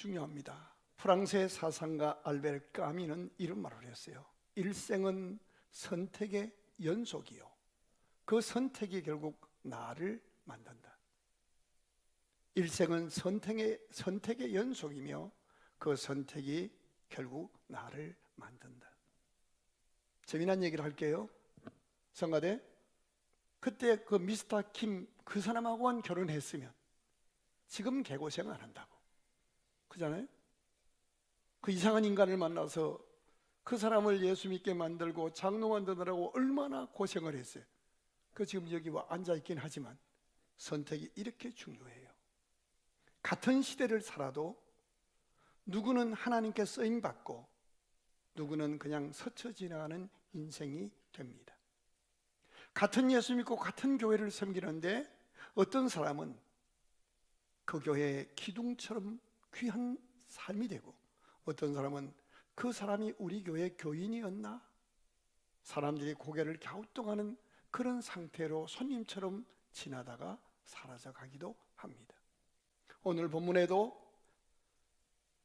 중요합니다. 프랑스의 사상가 알베르 까미는 이런 말을 했어요. 일생은 선택의 연속이요, 그 선택이 결국 나를 만든다. 일생은 선택의 연속이며 그 선택이 결국 나를 만든다. 재미난 얘기를 할게요. 성가대, 그때 그 미스터 킴 그 사람하고만 결혼했으면 지금 개고생 안 한다고. 그잖아요? 그 이상한 인간을 만나서 그 사람을 예수 믿게 만들고 장로 만드느라고 얼마나 고생을 했어요. 그 지금 여기 와 앉아 있긴 하지만 선택이 이렇게 중요해요. 같은 시대를 살아도 누구는 하나님께 쓰임 받고 누구는 그냥 스쳐 지나가는 인생이 됩니다. 같은 예수 믿고 같은 교회를 섬기는데 어떤 사람은 그 교회의 기둥처럼 귀한 삶이 되고 어떤 사람은 그 사람이 우리 교회 교인이었나? 사람들이 고개를 갸우뚱하는 그런 상태로 손님처럼 지나다가 사라져 가기도 합니다. 오늘 본문에도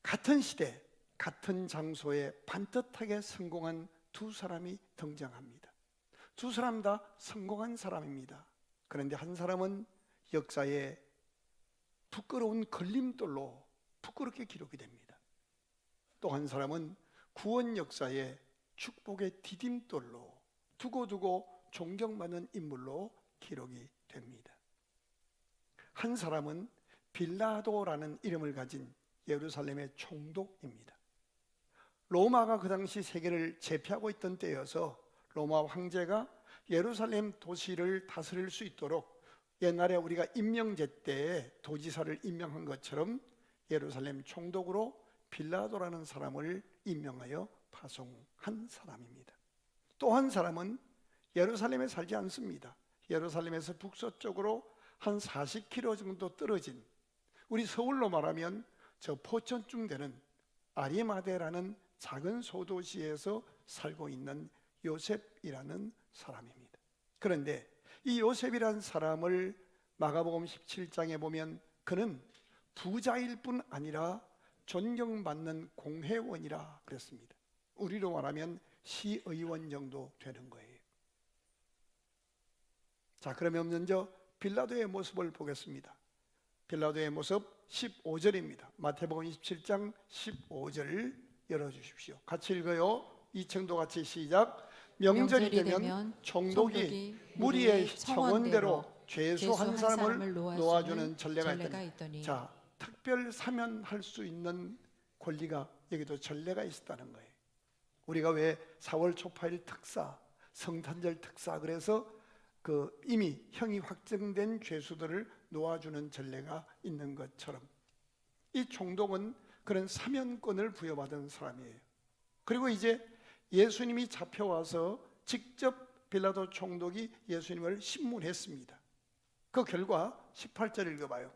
같은 시대, 같은 장소에 반듯하게 성공한 두 사람이 등장합니다. 두 사람 다 성공한 사람입니다. 그런데 한 사람은 역사에 부끄러운 걸림돌로 부끄럽게 기록이 됩니다. 또 한 사람은 구원 역사에 축복의 디딤돌로 두고두고 존경받는 인물로 기록이 됩니다. 한 사람은 빌라도라는 이름을 가진 예루살렘의 총독입니다. 로마가 그 당시 세계를 제패하고 있던 때여서 로마 황제가 예루살렘 도시를 다스릴 수 있도록 옛날에 우리가 임명제 때에 도지사를 임명한 것처럼 예루살렘 총독으로 빌라도라는 사람을 임명하여 파송한 사람입니다. 또 한 사람은 예루살렘에 살지 않습니다. 예루살렘에서 북서쪽으로 한 40km 정도 떨어진, 우리 서울로 말하면 저 포천쯤 되는 아리마대라는 작은 소도시에서 살고 있는 요셉이라는 사람입니다. 그런데 이 요셉이라는 사람을 마가복음 17장에 보면 그는 부자일 뿐 아니라 존경받는 공회원이라 그랬습니다. 우리로 말하면 시의원 정도 되는 거예요. 자, 그러면 먼저 빌라도의 모습을 보겠습니다. 빌라도의 모습 15절입니다. 마태복음 27장 15절 열어주십시오. 같이 읽어요. 이청도 같이 시작. 명절이 되면 총독이 무리의 청원대로 죄수 한 사람을 놓아주는 전례가 있더니, 자, 특별 사면할 수 있는 권리가 여기도 전례가 있었다는 거예요. 우리가 왜 4월 초파일 특사, 성탄절 특사 그래서 그 이미 형이 확정된 죄수들을 놓아주는 전례가 있는 것처럼 이 총독은 그런 사면권을 부여받은 사람이에요. 그리고 이제 예수님이 잡혀와서 직접 빌라도 총독이 예수님을 신문했습니다. 그 결과 18절 읽어봐요.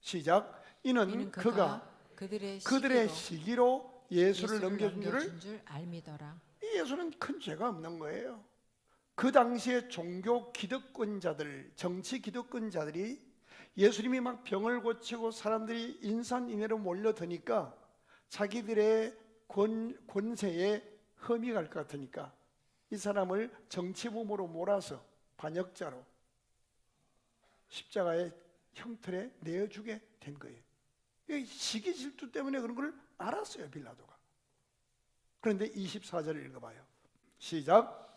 시작. 이는 그가 그들의 시기로 예수를 넘겨준 줄 알미더라. 이 예수는 큰 죄가 없는 거예요. 그 당시에 종교 기득권자들, 정치 기득권자들이 예수님이 막 병을 고치고 사람들이 인산인해로 몰려드니까 자기들의 권세에 흠이 갈 것 같으니까 이 사람을 정치범으로 몰아서 반역자로 십자가의 형틀에 내어주게 된 거예요. 시기 질투 때문에 그런 걸 알았어요, 빌라도가. 그런데 24절을 읽어봐요. 시작.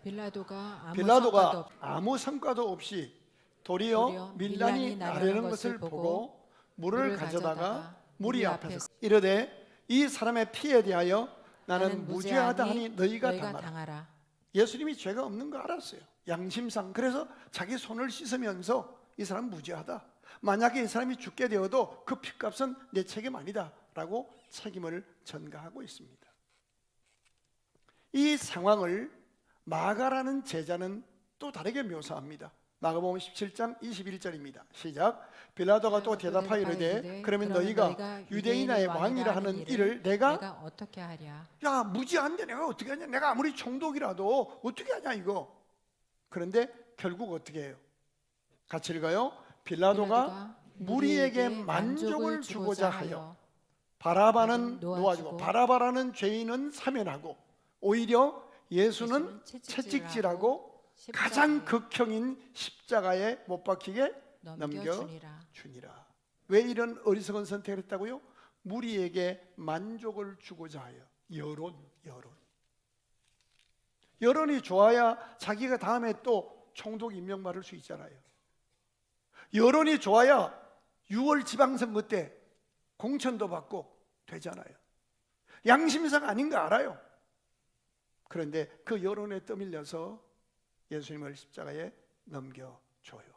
빌라도가 아무 성과도 없이 도리어 밀란이 나르는 것을 보고 물을 가져다가 무리 앞에서 이르되 이 사람의 피에 대하여 나는 무죄하다 하니 너희가 당하라. 예수님이 죄가 없는 거 알았어요, 양심상. 그래서 자기 손을 씻으면서 이 사람 무죄하다, 만약에 이 사람이 죽게 되어도 그 핏값은 내 책임 아니다 라고 책임을 전가하고 있습니다. 이 상황을 마가라는 제자는 또 다르게 묘사합니다. 마가복음 17장 21절입니다. 시작. 빌라도가 또 대답하여 이르되 그러면 너희가 유대인의 왕이라 하는 이를 내가 어떻게 하랴? 야, 무지한데 내가 어떻게 하냐? 내가 아무리 총독이라도 어떻게 하냐 이거. 그런데 결국 어떻게 해요? 같이 읽어요. 빌라도가 무리에게 만족을 주고자 하여 바라바는 놓아주고 바라바라는 죄인은 사면하고 오히려 예수는 채찍질하고 가장 극형인 십자가에 못 박히게 넘겨주니라. 왜 이런 어리석은 선택을 했다고요? 무리에게 만족을 주고자 하여. 여론이 좋아야 자기가 다음에 또 총독 임명받을 수 있잖아요. 여론이 좋아야 6월 지방선거 때 공천도 받고 되잖아요. 양심상 아닌 거 알아요. 그런데 그 여론에 떠밀려서 예수님을 십자가에 넘겨줘요.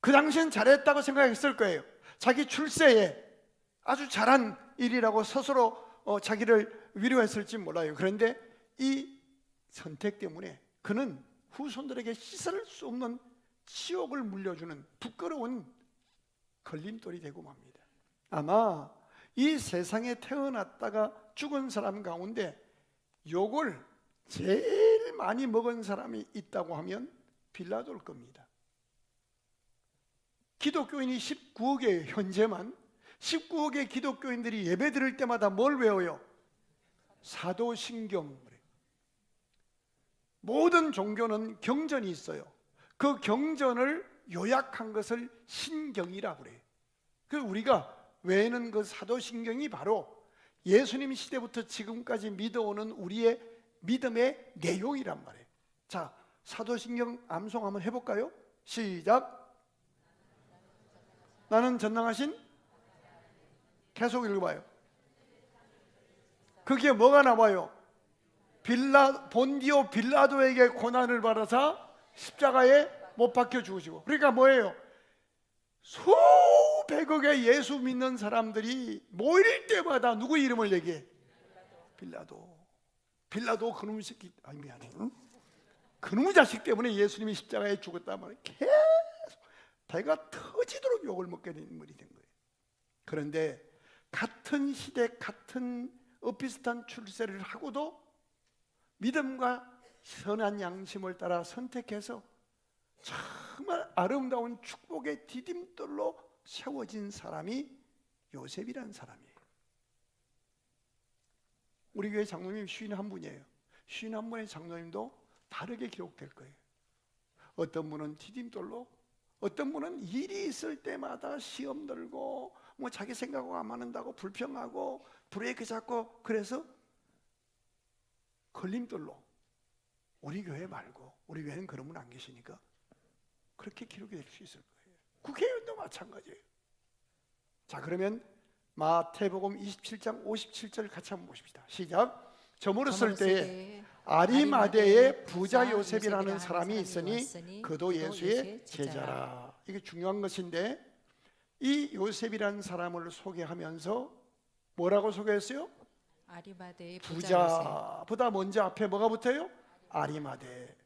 그 당시엔 잘했다고 생각했을 거예요. 자기 출세에 아주 잘한 일이라고 스스로 자기를 위로했을지 몰라요. 그런데 이 선택 때문에 그는 후손들에게 씻을 수 없는 치욕을 물려주는 부끄러운 걸림돌이 되고 맙니다. 아마 이 세상에 태어났다가 죽은 사람 가운데 욕을 제일 많이 먹은 사람이 있다고 하면 빌라도일 겁니다. 기독교인이 19억의 현재만 19억의 기독교인들이 예배 드릴 때마다 뭘 외워요? 사도신경. 모든 종교는 경전이 있어요. 그 경전을 요약한 것을 신경이라고 그래요. 그래서 우리가 외우는 그 사도신경이 바로 예수님 시대부터 지금까지 믿어오는 우리의 믿음의 내용이란 말이에요. 자, 사도신경 암송 한번 해볼까요? 시작. 나는 전능하신, 계속 읽어봐요. 그게 뭐가 나와요? 본디오 빌라도에게 고난을 받아서 십자가에 못 박혀 죽으시고. 그러니까 뭐예요? 수백억의 예수 믿는 사람들이 모일 때마다 누구 이름을 얘기해? 빌라도 그놈의 새끼, 아니 미안해, 응? 그놈의 자식 때문에 예수님이 십자가에 죽었단 말이에요. 계속 배가 터지도록 욕을 먹게 된 인물이 된 거예요. 그런데 같은 시대, 같은 비슷한 출세를 하고도 믿음과 선한 양심을 따라 선택해서 정말 아름다운 축복의 디딤돌로 세워진 사람이 요셉이라는 사람이에요. 우리 교회 장로님 51분이에요. 51분의 장로님도 다르게 기록될 거예요. 어떤 분은 디딤돌로, 어떤 분은 일이 있을 때마다 시험 들고 뭐 자기 생각하고 안 맞는다고 불평하고 브레이크 잡고, 그래서 걸림돌로. 우리 교회 말고, 우리 교회는 그런 분 안 계시니까 그렇게 기록이 될 수 있을 거예요. 국회의원도 마찬가지예요. 자, 그러면 마태복음 27장 57절 같이 한번 보십시다. 시작. 저물었을 때에 아리마대의 부자 요셉이라는 사람이 있으니 그도 예수의 제자라. 이게 중요한 것인데, 이 요셉이라는 사람을 소개하면서 뭐라고 소개했어요? 아리마대의 부자보다 먼저 앞에 뭐가 붙어요? 아리마대.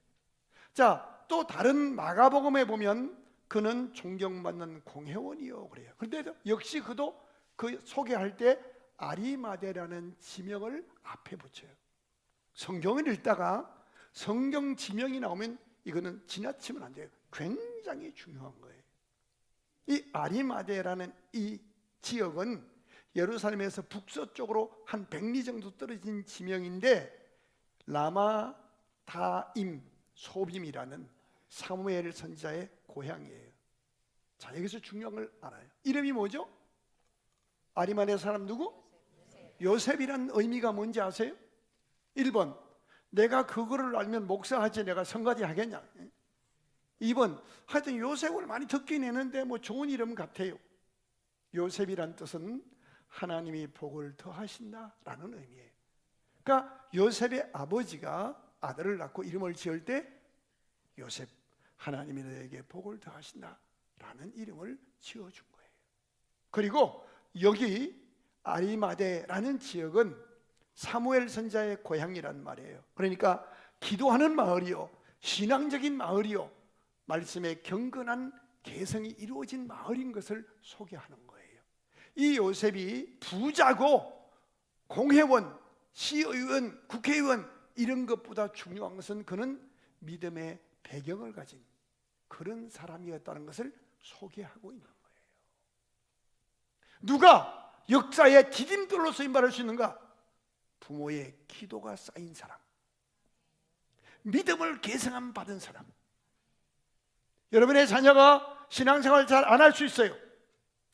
자, 또 다른 마가복음에 보면 그는 존경받는 공회원이요 그래요. 그런데 역시 그도 그 소개할 때 아리마대라는 지명을 앞에 붙여요. 성경을 읽다가 성경 지명이 나오면 이거는 지나치면 안 돼요. 굉장히 중요한 거예요. 이 아리마대라는 이 지역은 예루살렘에서 북서쪽으로 한 100리 정도 떨어진 지명인데, 라마다임 소빔이라는 사무엘 선지자의 고향이에요. 자, 여기서 중요한 걸 알아요. 이름이 뭐죠? 아리마대 사람 누구? 요셉이라는 의미가 뭔지 아세요? 1번, 내가 그거를 알면 목사하지 내가 성가대 하겠냐. 2번, 하여튼 요셉을 많이 듣긴 했는데 뭐 좋은 이름 같아요. 요셉이란 뜻은 하나님이 복을 더하신다라는 의미예요. 그러니까 요셉의 아버지가 아들을 낳고 이름을 지을 때 요셉, 하나님이 너에게 복을 더하신다라는 이름을 지어준 거예요. 그리고 여기 아리마대라는 지역은 사무엘 선지자의 고향이란 말이에요. 그러니까 기도하는 마을이요, 신앙적인 마을이요, 말씀에 경건한 개성이 이루어진 마을인 것을 소개하는 거예요. 이 요셉이 부자고 공회원, 시의원, 국회의원 이런 것보다 중요한 것은 그는 믿음의 배경을 가진 그런 사람이었다는 것을 소개하고 있는 거예요. 누가 역사의 디딤돌로 쓰임받을 수 있는가? 부모의 기도가 쌓인 사람, 믿음을 계승함 받은 사람. 여러분의 자녀가 신앙생활 잘 안 할 수 있어요.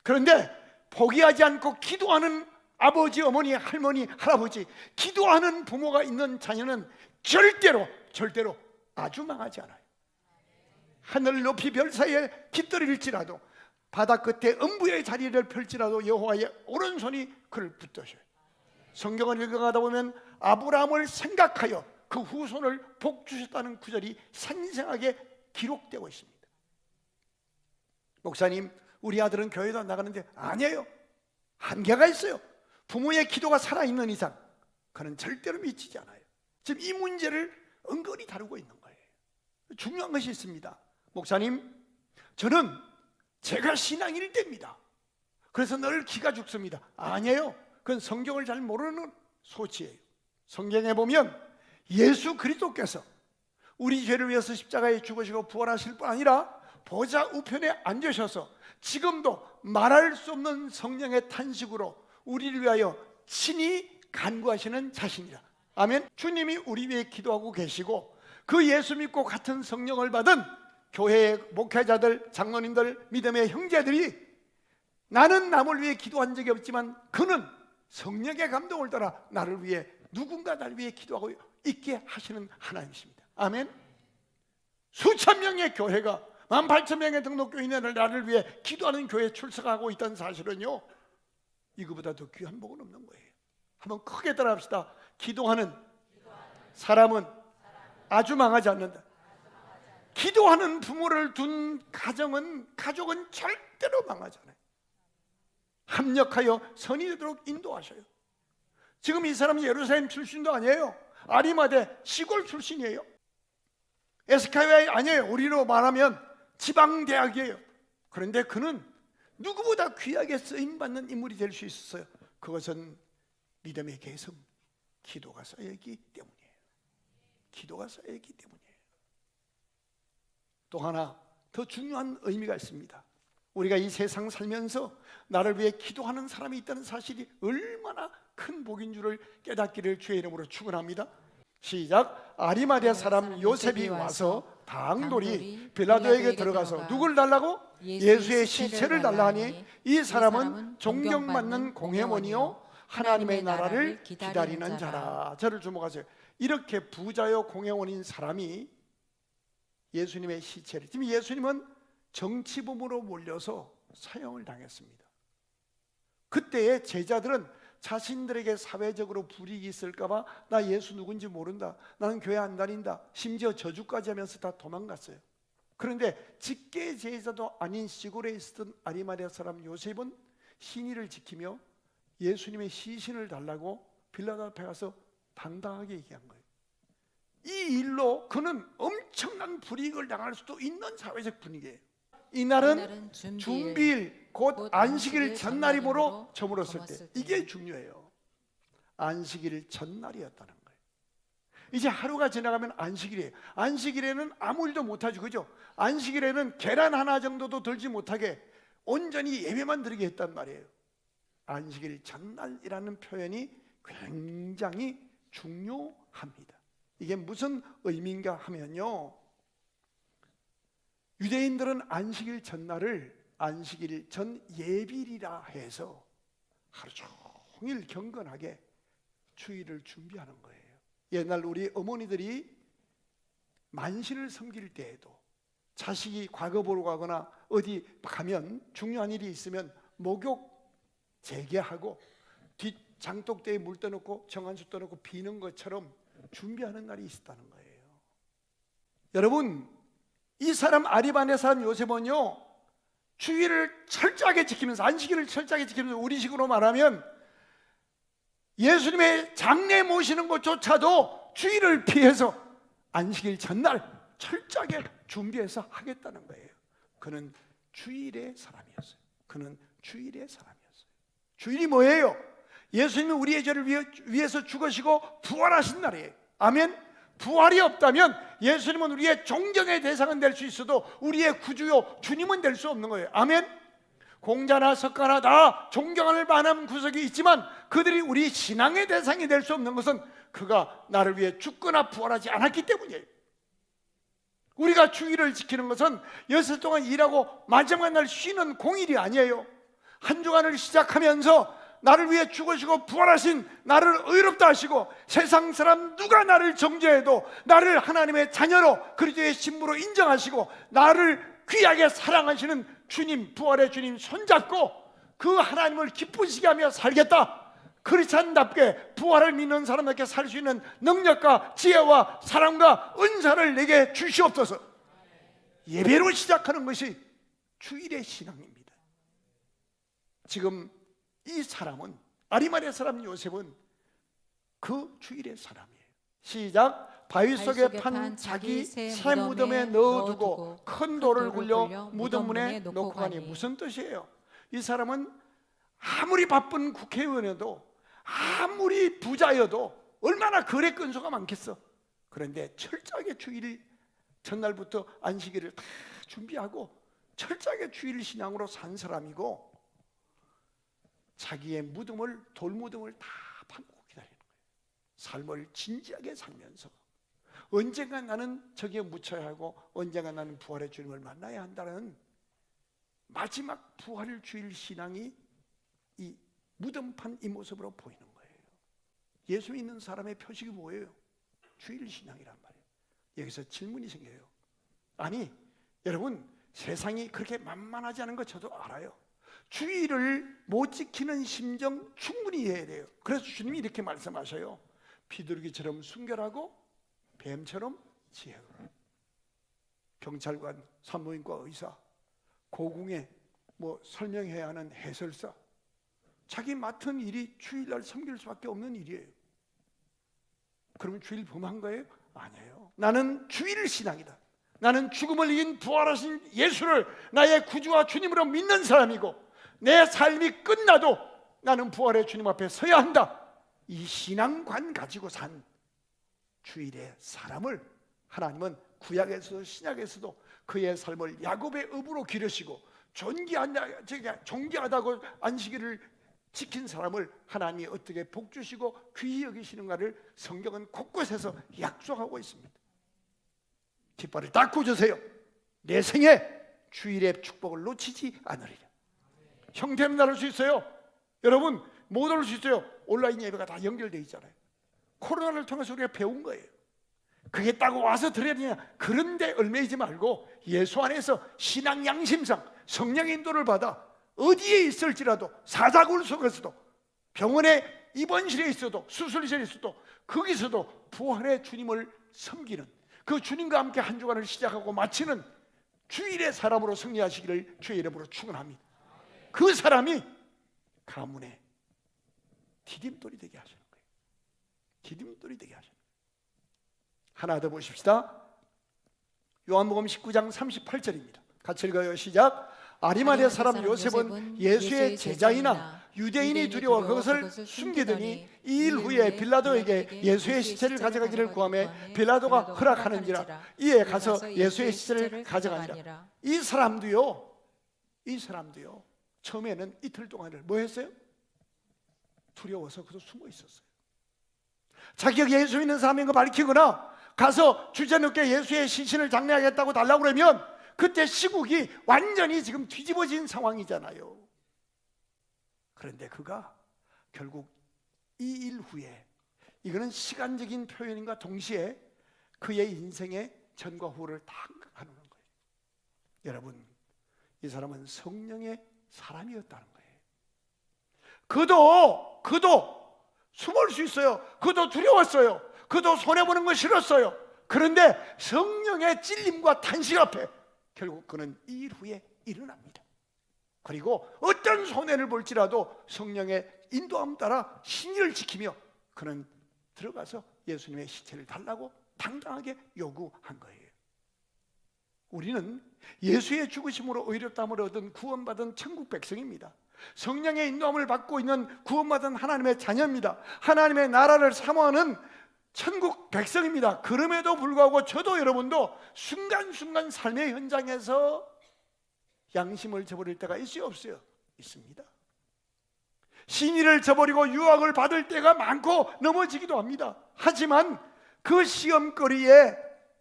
그런데 포기하지 않고 기도하는 아버지, 어머니, 할머니, 할아버지, 기도하는 부모가 있는 자녀는 절대로 아주 망하지 않아요. 하늘 높이 별 사이에 깃들일지라도, 바다 끝에 음부의 자리를 펼지라도 여호와의 오른손이 그를 붙드셔요. 성경을 읽어가다 보면 아브라함을 생각하여 그 후손을 복 주셨다는 구절이 생생하게 기록되고 있습니다. 목사님, 우리 아들은 교회도 안 나가는데, 아니에요. 한계가 있어요. 부모의 기도가 살아있는 이상 그는 절대로 미치지 않아요. 지금 이 문제를 은근히 다루고 있는 거예요. 중요한 것이 있습니다. 목사님, 저는 제가 신앙 1대입니다. 그래서 늘 기가 죽습니다. 아니에요. 그건 성경을 잘 모르는 소치예요. 성경에 보면 예수 그리스도께서 우리 죄를 위해서 십자가에 죽으시고 부활하실 뿐 아니라 보좌 우편에 앉으셔서 지금도 말할 수 없는 성령의 탄식으로 우리를 위하여 친히 간구하시는 자신이라. 아멘. 주님이 우리 위해 기도하고 계시고, 그 예수 믿고 같은 성령을 받은 교회의 목회자들, 장로님들, 믿음의 형제들이, 나는 남을 위해 기도한 적이 없지만 그는 성령의 감동을 따라 나를 위해, 누군가 나를 위해 기도하고 있게 하시는 하나님이십니다. 아멘. 수천 명의 교회가, 18,000명의 등록교인을 나를 위해 기도하는 교회에 출석하고 있다는 사실은요, 이거보다 더 귀한 복은 없는 거예요. 한번 크게 따라합시다. 기도하는 사람은 아주 망하지 않는다. 기도하는 부모를 둔 가족은 절대로 망하지 않아요. 합력하여 선이 되도록 인도하셔요. 지금 이 사람은 예루살렘 출신도 아니에요. 아리마대 시골 출신이에요. 에스카이아 아니에요. 우리로 말하면 지방대학이에요. 그런데 그는 누구보다 귀하게 쓰임받는 인물이 될 수 있었어요. 그것은 믿음의 계승, 기도가 쌓여있기 때문이에요. 기도가 쌓여있기 때문이에요. 또 하나 더 중요한 의미가 있습니다. 우리가 이 세상 살면서 나를 위해 기도하는 사람이 있다는 사실이 얼마나 큰 복인 줄을 깨닫기를 주의 이름으로 축원합니다. 시작. 아리마대 사람 요셉이 와서 방돌이 빌라도에게 들어가서 누굴 달라고? 예수의 시체를 달라 하니, 이 사람은 존경받는 공회원이요 하나님의 나라를 기다리는 자라. 저를 주목하세요. 이렇게 부자요 공회원인 사람이 예수님의 시체를, 지금 예수님은 정치범으로 몰려서 사형을 당했습니다. 그때의 제자들은 자신들에게 사회적으로 불이익이 있을까봐 나 예수 누군지 모른다, 나는 교회 안 다닌다, 심지어 저주까지 하면서 다 도망갔어요. 그런데 직계 제자도 아닌 시골에 있었던 아리마대 사람 요셉은 신의를 지키며 예수님의 시신을 달라고 빌라도 앞에 가서 당당하게 얘기한 거예요. 이 일로 그는 엄청난 불이익을 당할 수도 있는 사회적 분위기예요. 이날은 준비일 곧 안식일 전날이므로 저물었을 때, 이게 중요해요. 안식일 전날이었다는 거예요. 이제 하루가 지나가면 안식일이에요. 안식일에는 아무 일도 못하죠, 그죠? 안식일에는 계란 하나 정도도 들지 못하게 온전히 예배만 드리게 했단 말이에요. 안식일 전날이라는 표현이 굉장히 중요합니다. 이게 무슨 의미인가 하면요, 유대인들은 안식일 전날을 안식일 전 예비일이라 해서 하루 종일 경건하게 주일을 준비하는 거예요. 옛날 우리 어머니들이 만신을 섬길 때에도 자식이 과거 보러 가거나 어디 가면 중요한 일이 있으면 목욕 재개하고 뒷 장독대에 물 떠놓고 정한수 떠놓고 비는 것처럼 준비하는 날이 있었다는 거예요. 여러분, 이 사람 아리마대 사람 요셉은요, 주일을 철저하게 지키면서, 안식일을 철저하게 지키면서, 우리식으로 말하면 예수님의 장례 모시는 것조차도 주일을 피해서 안식일 전날 철저하게 준비해서 하겠다는 거예요. 그는 주일의 사람이었어요. 그는 주일의 사람이었어요. 주일이 뭐예요? 예수님이 우리의 죄를 위해서 죽으시고 부활하신 날이에요. 아멘. 부활이 없다면 예수님은 우리의 존경의 대상은 될 수 있어도 우리의 구주요 주님은 될 수 없는 거예요. 아멘. 공자나 석가나 다 존경할 만한 구석이 있지만 그들이 우리 신앙의 대상이 될 수 없는 것은 그가 나를 위해 죽거나 부활하지 않았기 때문이에요. 우리가 주일을 지키는 것은 여섯 동안 일하고 마지막 날 쉬는 공일이 아니에요. 한 주간을 시작하면서 나를 위해 죽으시고 부활하신 나를 의롭다 하시고 세상 사람 누가 나를 정죄해도 나를 하나님의 자녀로 그리스도의 신부로 인정하시고 나를 귀하게 사랑하시는 주님, 부활의 주님 손잡고 그 하나님을 기쁘시게 하며 살겠다. 크리스찬답게 부활을 믿는 사람답게 살 수 있는 능력과 지혜와 사랑과 은사를 내게 주시옵소서. 예배로 시작하는 것이 주일의 신앙입니다. 지금 이 사람은, 아리마대 사람 요셉은 그 주일의 사람이에요. 시작. 바위 속에 판 자기 새 무덤에 넣어두고 큰 돌을 굴려 무덤 문에 놓고 가니. 무슨 뜻이에요? 이 사람은 아무리 바쁜 국회의원이어도 아무리 부자여도 얼마나 거래 건수가 많겠어. 그런데 철저하게 주일 전날부터 안식일을 다 준비하고 철저하게 주일 신앙으로 산 사람이고, 자기의 무덤을, 돌무덤을 다 파놓고 기다리는 거예요. 삶을 진지하게 살면서 언젠가 나는 저기에 묻혀야 하고 언젠가 나는 부활의 주님을 만나야 한다는 마지막 부활 주일 신앙이 이 무덤판 이 모습으로 보이는 거예요. 예수 믿는 사람의 표식이 뭐예요? 주일 신앙이란 말이에요. 여기서 질문이 생겨요. 아니 여러분, 세상이 그렇게 만만하지 않은 거 저도 알아요. 주일을 못 지키는 심정 충분히 이해해야 돼요. 그래서 주님이 이렇게 말씀하셔요. 비둘기처럼 순결하고 뱀처럼 지혜로워. 경찰관, 산부인과 의사, 고궁에 설명해야 하는 해설사, 자기 맡은 일이 주일날 섬길 수밖에 없는 일이에요. 그러면 주일 범한 거예요? 아니에요. 나는 주일 신앙이다. 나는 죽음을 이긴 부활하신 예수를 나의 구주와 주님으로 믿는 사람이고, 내 삶이 끝나도 나는 부활의 주님 앞에 서야 한다. 이 신앙관 가지고 산 주일의 사람을 하나님은 구약에서도 신약에서도 그의 삶을 야곱의 업으로 기르시고 존귀하다고 안식일을 지킨 사람을 하나님이 어떻게 복주시고 귀히 여기시는가를 성경은 곳곳에서 약속하고 있습니다. 깃발을 딱 꽂으세요. 내 생에 주일의 축복을 놓치지 않으리라. 형태는 다를 수 있어요. 여러분 못 올 수 있어요. 온라인 예배가 다 연결되어 있잖아요. 코로나를 통해서 우리가 배운 거예요. 그게 딱 와서 들어야 되냐? 그런데 얽매이지 말고 예수 안에서 신앙 양심상 성령의 인도를 받아 어디에 있을지라도, 사자굴 속에서도, 병원에 입원실에 있어도, 수술실에 있어도, 거기서도 부활의 주님을 섬기는, 그 주님과 함께 한 주간을 시작하고 마치는 주일의 사람으로 승리하시기를 주의 이름으로 축원합니다. 그 사람이 가문의 디딤돌이 되게 하시는 거예요. 디딤돌이 되게 하시는 거예요. 하나 더 보십시다. 요한복음 19장 38절입니다. 같이 읽어요. 시작. 아리마대 사람 요셉은 예수의 제자이나 유대인이 두려워 그것을 숨기더니 2일 후에 빌라도에게 예수의 시체를 가져가기를 구하며 빌라도가 허락하는지라 이에 가서 예수의 시체를 가져가니라. 이 사람도요 처음에는 이틀 동안을 뭐 했어요? 두려워서 그도 숨어 있었어요. 자기가 예수 믿는 사람인 거 밝히거나 가서 주제넘게 예수의 시신을 장례하겠다고 달라고 그러면 그때 시국이 완전히 지금 뒤집어진 상황이잖아요. 그런데 그가 결국 2일 후에, 이거는 시간적인 표현인가 동시에 그의 인생의 전과 후를 다 하는 거예요. 여러분, 이 사람은 성령의 사람이었다는 거예요. 그도 숨을 수 있어요. 그도 두려웠어요. 그도 손해보는 거 싫었어요. 그런데 성령의 찔림과 탄식 앞에 결국 그는 2일 후에 일어납니다. 그리고 어떤 손해를 볼지라도 성령의 인도함 따라 신의를 지키며 그는 들어가서 예수님의 시체를 달라고 당당하게 요구한 거예요. 우리는 예수의 죽으심으로 의롭다함을 얻은 구원받은 천국 백성입니다. 성령의 인도함을 받고 있는 구원받은 하나님의 자녀입니다. 하나님의 나라를 사모하는 천국 백성입니다. 그럼에도 불구하고 저도 여러분도 순간순간 삶의 현장에서 양심을 저버릴 때가 있어요, 없어요? 있습니다. 신의를 저버리고 유혹을 받을 때가 많고 넘어지기도 합니다. 하지만 그 시험거리에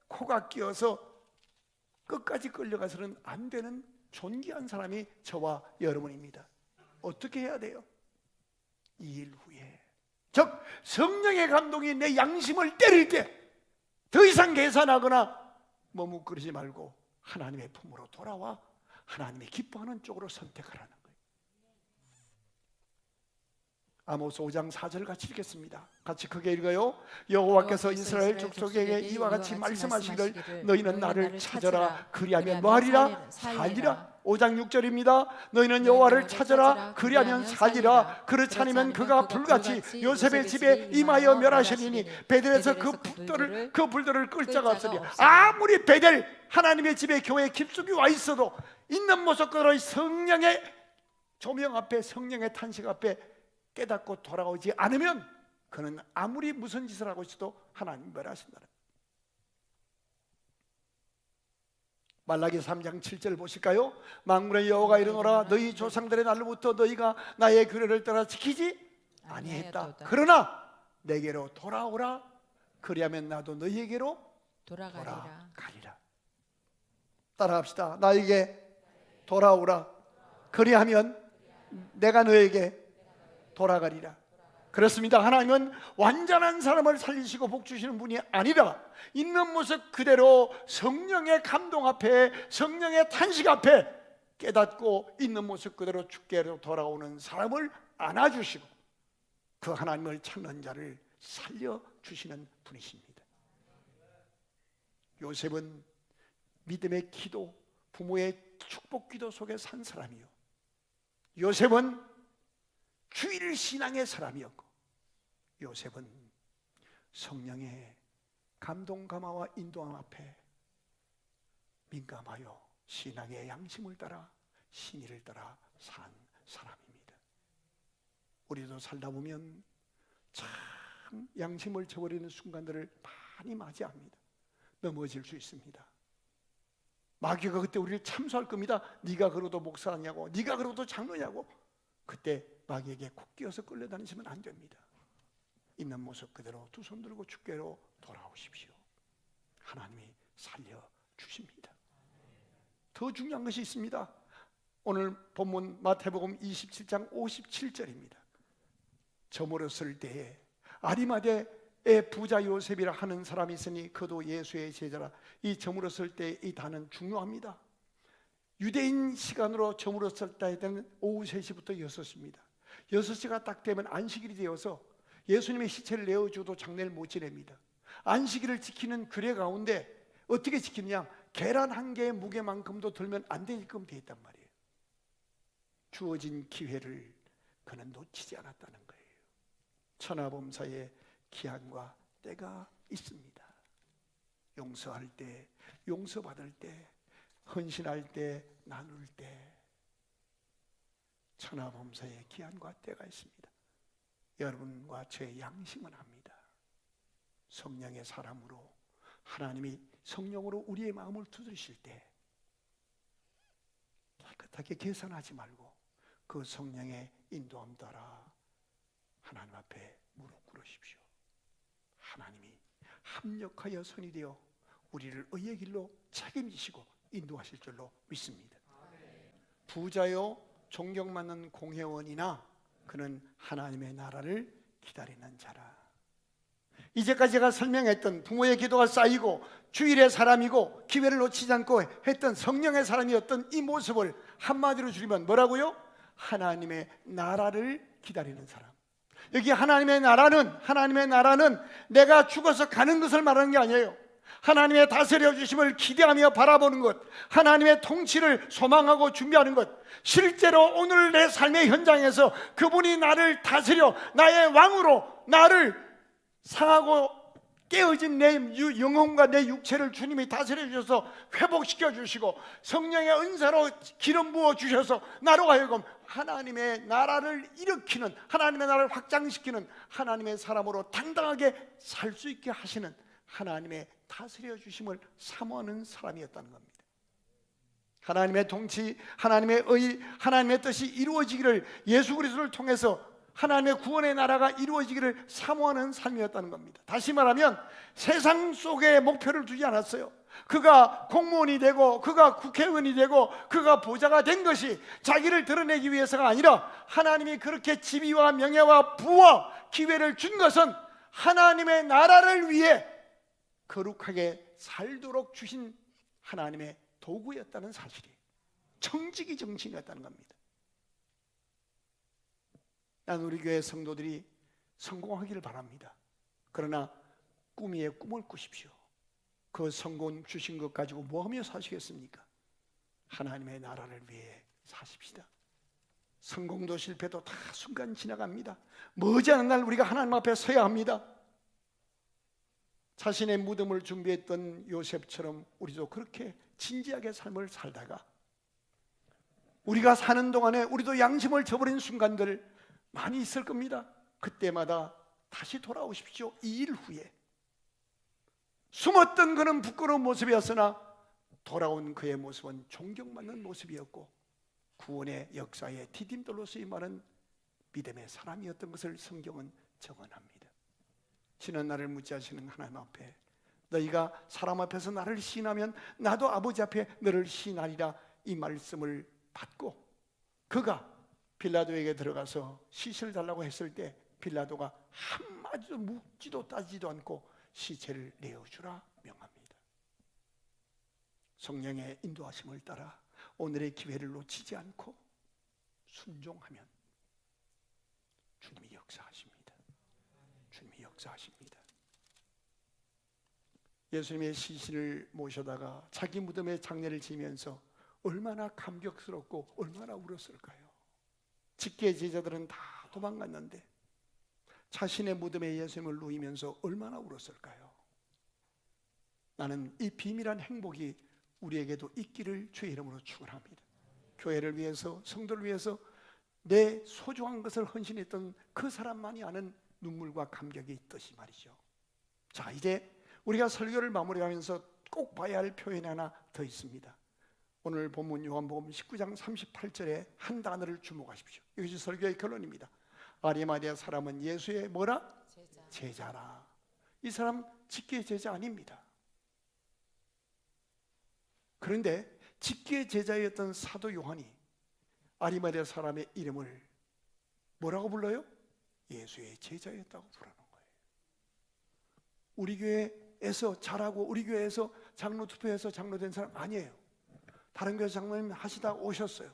코가 끼어서 끝까지 끌려가서는 안 되는 존귀한 사람이 저와 여러분입니다. 어떻게 해야 돼요? 2일 후에, 즉 성령의 감동이 내 양심을 때릴 때 더 이상 계산하거나 머뭇거리지 말고 하나님의 품으로 돌아와 하나님이 기뻐하는 쪽으로 선택하라는 거예요. 아모스 5장 4절 같이 읽겠습니다. 같이 크게 읽어요. 여호와께서 이스라엘 족속에게 이와 같이 말씀하시기를 너희는 나를 찾아라 그리하면 뭐하리라? 살리라. 5장 6절입니다. 너희는 여호와를 찾아라 그리하면 살리라. 그렇지 않으면 그가 불같이 요셉의 집에 임하여 멸하시리니 베델에서 그 불들을 끌 자가 없으리. 아무리 베델 하나님의 집에 교회 깊숙이 와 있어도 있는 모습 그대로 성령의 조명 앞에, 성령의 탄식 앞에 깨닫고 돌아오지 않으면 그는 아무리 무슨 짓을 하고 있어도 하나님 멸하신다는 거예요. 말라기 3장 7절 보실까요? 만군의 여호와가 이르노라 너희 조상들의 날로부터 너희가 나의 규례를 따라 지키지 아니했다. 그러나 내게로 돌아오라 그리하면 나도 너희에게로 돌아가리라. 따라합시다. 나에게 돌아오라 그리하면 내가 너에게 돌아가리라. 그렇습니다. 하나님은 완전한 사람을 살리시고 복 주시는 분이 아니라 있는 모습 그대로 성령의 감동 앞에, 성령의 탄식 앞에 깨닫고 있는 모습 그대로 주께로 돌아오는 사람을 안아주시고 그 하나님을 찾는 자를 살려주시는 분이십니다. 요셉은 믿음의 기도, 부모의 축복 기도 속에 산 사람이요, 요셉은 주일 신앙의 사람이었고, 요셉은 성령의 감동 감화와 인도함 앞에 민감하여 신앙의 양심을 따라 신의를 따라 산 사람입니다. 우리도 살다 보면 참 양심을 저버리는 순간들을 많이 맞이합니다. 넘어질 수 있습니다. 마귀가 그때 우리를 참수할 겁니다. 네가 그러도 목사냐고, 네가 그러도 장로냐고. 그때 마귀에게 콕 끼어서 끌려다니시면 안 됩니다. 있는 모습 그대로 두 손 들고 주께로 돌아오십시오. 하나님이 살려주십니다. 더 중요한 것이 있습니다. 오늘 본문 마태복음 27장 57절입니다. 저물었을 때에 아리마대의 부자 요셉이라 하는 사람이 있으니 그도 예수의 제자라. 이 저물었을 때 이 단어는 중요합니다. 유대인 시간으로 저물었을 때는 오후 3시부터 6시입니다. 6시가 딱 되면 안식일이 되어서 예수님의 시체를 내어주도 장례를 못 지냅니다. 안식일을 지키는 규례 가운데 어떻게 지키느냐, 계란 한 개의 무게만큼도 들면 안 되게끔 되어 있단 말이에요. 주어진 기회를 그는 놓치지 않았다는 거예요. 천하범사의 기한과 때가 있습니다. 용서할 때, 용서받을 때, 헌신할 때, 나눌 때 천하범사의 기한과 때가 있습니다. 여러분과 제 양심은 합니다. 성령의 사람으로 하나님이 성령으로 우리의 마음을 두드리실 때 깨끗하게 계산하지 말고 그 성령의 인도함 따라 하나님 앞에 무릎 꿇으십시오. 하나님이 합력하여 선이 되어 우리를 의의 길로 책임지시고 인도하실 줄로 믿습니다. 부자요 존경받는 공회원이나 그는 하나님의 나라를 기다리는 자라. 이제까지 제가 설명했던 부모의 기도가 쌓이고 주일의 사람이고 기회를 놓치지 않고 했던 성령의 사람이었던 이 모습을 한마디로 줄이면 뭐라고요? 하나님의 나라를 기다리는 사람. 여기 하나님의 나라는 내가 죽어서 가는 것을 말하는 게 아니에요. 하나님의 다스려 주심을 기대하며 바라보는 것, 하나님의 통치를 소망하고 준비하는 것, 실제로 오늘 내 삶의 현장에서 그분이 나를 다스려 나의 왕으로 나를 상하고 깨어진 내 영혼과 내 육체를 주님이 다스려 주셔서 회복시켜 주시고 성령의 은사로 기름 부어 주셔서 나로 하여금 하나님의 나라를 일으키는, 하나님의 나라를 확장시키는 하나님의 사람으로 당당하게 살 수 있게 하시는 하나님의 다스려 주심을 사모하는 사람이었다는 겁니다. 하나님의 통치, 하나님의 의, 하나님의 뜻이 이루어지기를, 예수 그리스도를 통해서 하나님의 구원의 나라가 이루어지기를 사모하는 삶이었다는 겁니다. 다시 말하면 세상 속에 목표를 두지 않았어요. 그가 공무원이 되고 그가 국회의원이 되고 그가 보좌가 된 것이 자기를 드러내기 위해서가 아니라, 하나님이 그렇게 지위와 명예와 부와 기회를 준 것은 하나님의 나라를 위해 거룩하게 살도록 주신 하나님의 도구였다는 사실이, 청지기 정신이었다는 겁니다. 난 우리 교회 성도들이 성공하기를 바랍니다. 그러나 꿈 위에 꿈을 꾸십시오. 그 성공 주신 것 가지고 뭐하며 사시겠습니까? 하나님의 나라를 위해 사십시다. 성공도 실패도 다 순간 지나갑니다. 머지않은 날 우리가 하나님 앞에 서야 합니다. 자신의 무덤을 준비했던 요셉처럼 우리도 그렇게 진지하게 삶을 살다가, 우리가 사는 동안에 우리도 양심을 저버린 순간들 많이 있을 겁니다. 그때마다 다시 돌아오십시오. 이 일 후에 숨었던 그는 부끄러운 모습이었으나 돌아온 그의 모습은 존경받는 모습이었고, 구원의 역사에 디딤돌로 쓰임하는 믿음의 사람이었던 것을 성경은 증언합니다. 지난 날을 묻지하시는 하나님 앞에, 너희가 사람 앞에서 나를 시인하면 나도 아버지 앞에 너를 시인하리라, 이 말씀을 받고 그가 빌라도에게 들어가서 시체를 달라고 했을 때 빌라도가 한마디도 묻지도 따지도 않고 시체를 내어주라 명합니다. 성령의 인도하심을 따라 오늘의 기회를 놓치지 않고 순종하면 주님이 역사하십니다. 주님이 역사하십니다. 예수님의 시신을 모셔다가 자기 무덤에 장례를 지면서 얼마나 감격스럽고 얼마나 울었을까요? 직계 제자들은 다 도망갔는데 자신의 무덤에 예수님을 누이면서 얼마나 울었을까요? 나는 이 비밀한 행복이 우리에게도 있기를 주의 이름으로 축원합니다. 교회를 위해서, 성도를 위해서 내 소중한 것을 헌신했던 그 사람만이 아는 눈물과 감격이 있듯이 말이죠. 자, 이제 우리가 설교를 마무리하면서 꼭 봐야 할 표현이 하나 더 있습니다. 오늘 본문 요한복음 19장 38절에 한 단어를 주목하십시오. 이것이 설교의 결론입니다. 아리마디아 사람은 예수의 뭐라? 제자라. 이 사람 직계 제자 아닙니다. 그런데 직계 제자였던 사도 요한이 아리마디아 사람의 이름을 뭐라고 불러요? 예수의 제자였다고 부르는 거예요. 우리 교회에서 자라고 우리 교회에서 장로 투표해서 장로된 사람 아니에요. 다른 교회 장로님 하시다 오셨어요.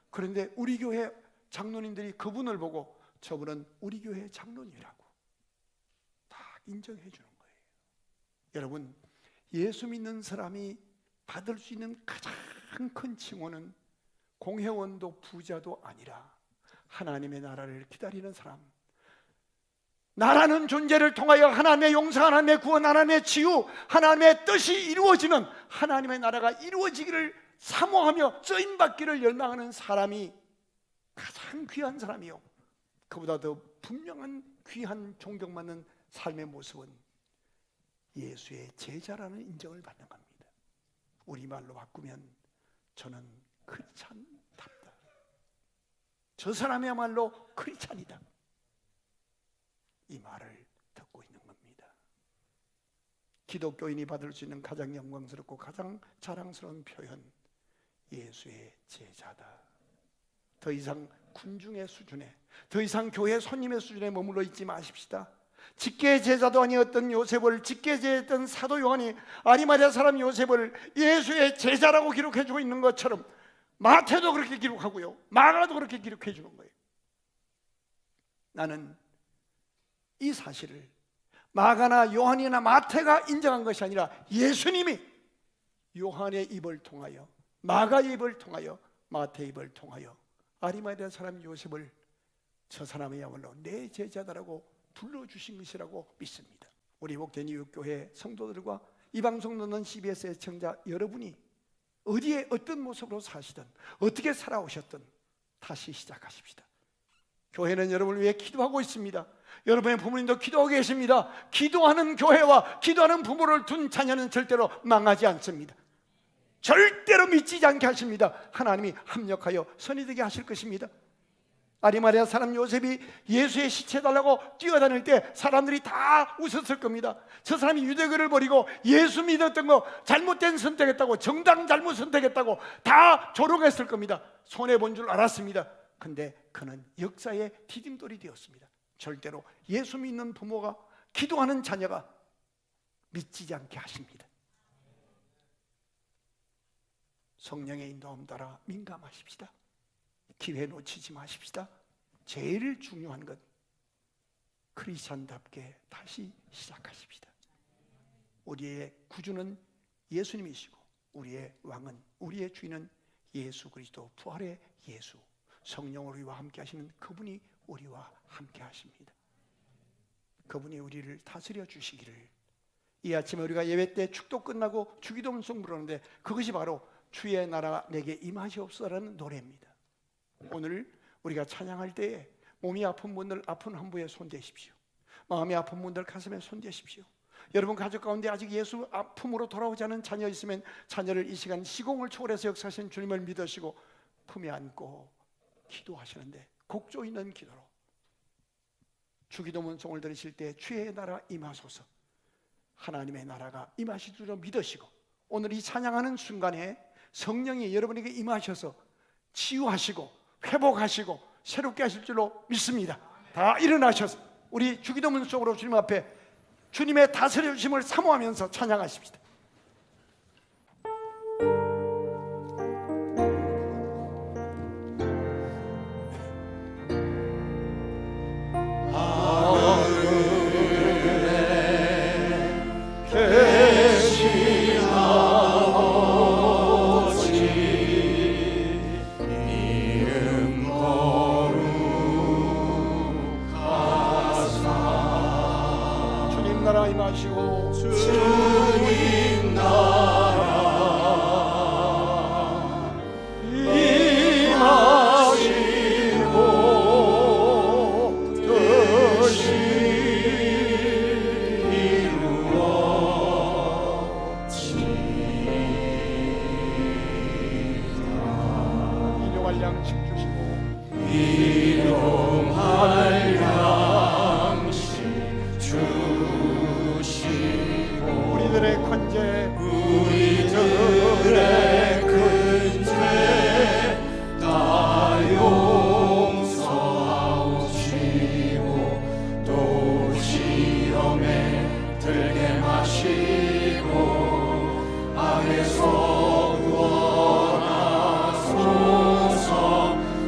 그런데 우리 교회 장로님들이 그분을 보고 저분은 우리 교회 장로님이라고 다 인정해 주는 거예요. 여러분, 예수 믿는 사람이 받을 수 있는 가장 큰 칭호는 공회원도 부자도 아니라 하나님의 나라를 기다리는 사람, 나라는 존재를 통하여 하나님의 용서, 하나님의 구원, 하나님의 치유, 하나님의 뜻이 이루어지는 하나님의 나라가 이루어지기를 사모하며 쓰임받기를 열망하는 사람이 가장 귀한 사람이요, 그보다 더 분명한 귀한 존경받는 삶의 모습은 예수의 제자라는 인정을 받는 겁니다. 우리말로 바꾸면 저는 크리스찬답다. 저 사람이야말로 크리스찬이다. 이 말을 듣고 있는 겁니다. 기독교인이 받을 수 있는 가장 영광스럽고 가장 자랑스러운 표현, 예수의 제자다. 더 이상 군중의 수준에, 더 이상 교회 손님의 수준에 머물러 있지 마십시다. 직계 제자도 아니었던 요셉을, 직계 제자였던 사도 요한이 아리마디아 사람 요셉을 예수의 제자라고 기록해주고 있는 것처럼 마태도 그렇게 기록하고요, 마가도 그렇게 기록해 주는 거예요. 나는 이 사실을 마가나 요한이나 마태가 인정한 것이 아니라 예수님이 요한의 입을 통하여, 마가의 입을 통하여, 마태의 입을 통하여 아리마디아 사람 요셉을 저 사람이야말로 내 제자다라고 불러주신 것이라고 믿습니다. 우리 복된 이웃교회 성도들과 이 방송 듣는 CBS 애청자 여러분이 어디에 어떤 모습으로 사시든 어떻게 살아오셨든 다시 시작하십시다. 교회는 여러분을 위해 기도하고 있습니다. 여러분의 부모님도 기도하고 계십니다. 기도하는 교회와 기도하는 부모를 둔 자녀는 절대로 망하지 않습니다. 절대로 미치지 않게 하십니다. 하나님이 합력하여 선이 되게 하실 것입니다. 아리마리아 사람 요셉이 예수의 시체 달라고 뛰어다닐 때 사람들이 다 웃었을 겁니다. 저 사람이 유대교를 버리고 예수 믿었던 거 잘못된 선택했다고, 정당 잘못 선택했다고 다 조롱했을 겁니다. 손해본 줄 알았습니다. 근데 그는 역사의 디딤돌이 되었습니다. 절대로 예수 믿는 부모가, 기도하는 자녀가 미치지 않게 하십니다. 성령의 인도함 따라 민감하십시다. 기회 놓치지 마십시다. 제일 중요한 것, 크리스찬답게 다시 시작하십시다. 우리의 구주는 예수님이시고 우리의 왕은, 우리의 주인은 예수 그리스도, 부활의 예수, 성령 우리와 함께 하시는 그분이 우리와 함께 하십니다. 그분이 우리를 다스려 주시기를. 이 아침에 우리가 예배 때 축도 끝나고 주기도문송 부르는데 그것이 바로 주의 나라가 내게 임하시옵소서라는 노래입니다. 오늘 우리가 찬양할 때에 몸이 아픈 분들 아픈 환부에 손대십시오. 마음이 아픈 분들 가슴에 손대십시오. 여러분 가족 가운데 아직 예수 품으로 돌아오지 않은 자녀 있으면 자녀를 이 시간 시공을 초월해서 역사하신 주님을 믿으시고 품에 안고 기도하시는데 곡조 있는 기도로 주기도문송을 들으실 때 주의 나라 임하소서, 하나님의 나라가 임하실 줄로 믿으시고 오늘 이 찬양하는 순간에 성령이 여러분에게 임하셔서 치유하시고 회복하시고 새롭게 하실 줄로 믿습니다. 다 일어나셔서 우리 주기도문송으로 주님 앞에 주님의 다스려 주심을 사모하면서 찬양하십시다. 주님 나라 임하시고 뜻이 이루어지리라. 일용할 양식 주시고 일용할 양식 우리들의 권제, 우리들의 근죄 다 용서하옵시고 또 시험에 들게 마시고 악에서 구원하소서.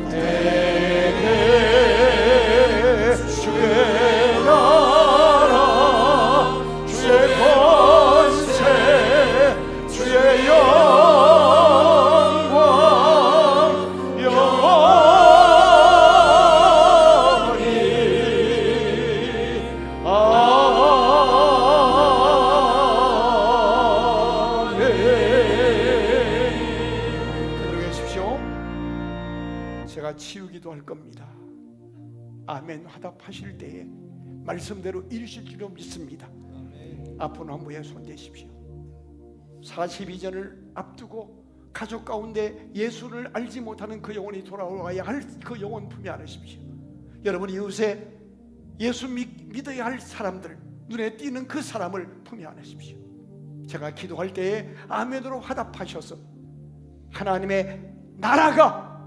대개 주의 나라 주의 권세 주의 영광 영원히 아멘. 그대로 계십시오. 제가 치유기도 할 겁니다. 아멘 화답하실 때에 말씀대로 이루실 줄로 믿습니다. 아픈 환부에 손대십시오. 42전을 앞두고 가족 가운데 예수를 알지 못하는 그 영혼이 돌아와야 할 그 영혼 품에 안으십시오. 여러분 이웃에 예수 믿어야 할 사람들, 눈에 띄는 그 사람을 품에 안으십시오. 제가 기도할 때에 아멘으로 화답하셔서 하나님의 나라가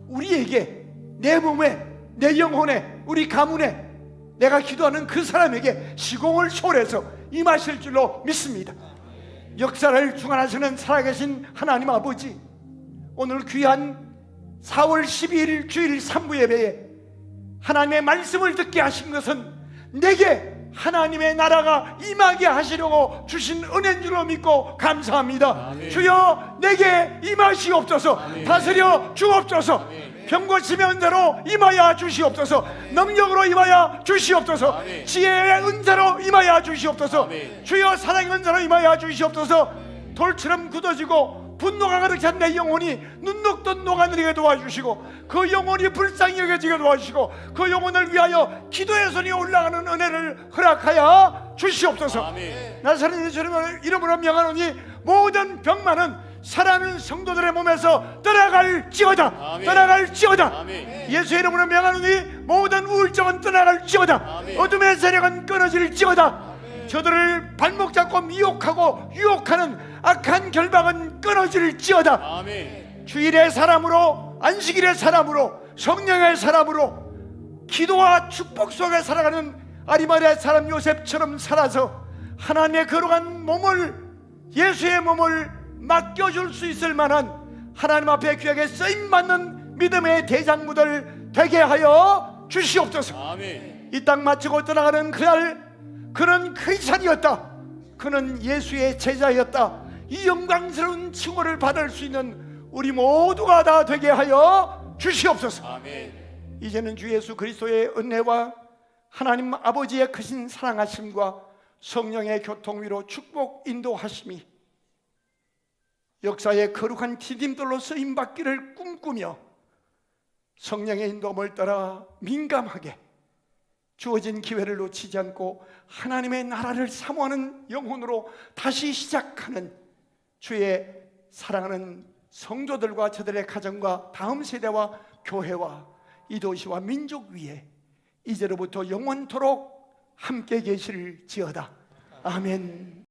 우리에게, 내 몸에, 내 영혼에, 우리 가문에, 내가 기도하는 그 사람에게 시공을 초월해서 임하실 줄로 믿습니다. 역사를 주관하시는 살아계신 하나님 아버지, 오늘 귀한 4월 12일 주일 3부 예배에 하나님의 말씀을 듣게 하신 것은 내게 하나님의 나라가 임하게 하시려고 주신 은혜인 줄로 믿고 감사합니다. 아멘. 주여 내게 임하시옵소서. 아멘. 다스려 주옵소서. 아멘. 병고치면대로 임하여 주시옵소서. 능력으로 임하여 주시옵소서. 아멘. 지혜의 은사로 임하여 주시옵소서. 아멘. 주여 사랑의 은사로 임하여 주시옵소서. 돌처럼 굳어지고 분노가 가득 찬 내 영혼이 눈 녹던 녹아내리게 도와주시고 그 영혼이 불쌍히 여겨지게 도와주시고 그 영혼을 위하여 기도의 손이 올라가는 은혜를 허락하여 주시옵소서. 아멘. 나사렛 예수님의 이름으로 명하노니 모든 병만은 사랑하는 성도들의 몸에서 떠나갈지어다. 아멘. 떠나갈지어다. 아멘. 예수의 이름으로 명하노니 모든 우울증은 떠나갈지어다. 아멘. 어둠의 세력은 끊어질지어다. 저들을 발목 잡고 미혹하고 유혹하는 악한 결박은 끊어질지어다. 아멘. 주일의 사람으로, 안식일의 사람으로, 성령의 사람으로, 기도와 축복 속에 살아가는 아리마리아 사람 요셉처럼 살아서 하나님의 거룩한 몸을, 예수의 몸을 맡겨줄 수 있을 만한 하나님 앞에 귀하게 쓰임받는 믿음의 대장부들 되게 하여 주시옵소서. 아멘. 이 땅 마치고 떠나가는 그날, 그는 크리스찬이었다. 그는 예수의 제자였다. 이 영광스러운 칭호를 받을 수 있는 우리 모두가 다 되게 하여 주시옵소서. 아멘. 이제는 주 예수 그리스도의 은혜와 하나님 아버지의 크신 사랑하심과 성령의 교통위로 축복 인도하심이 역사의 거룩한 디딤돌로 쓰임받기를 꿈꾸며 성령의 인도함을 따라 민감하게 주어진 기회를 놓치지 않고 하나님의 나라를 사모하는 영혼으로 다시 시작하는 주의 사랑하는 성도들과 저들의 가정과 다음 세대와 교회와 이 도시와 민족 위에 이제로부터 영원토록 함께 계실지어다. 아멘.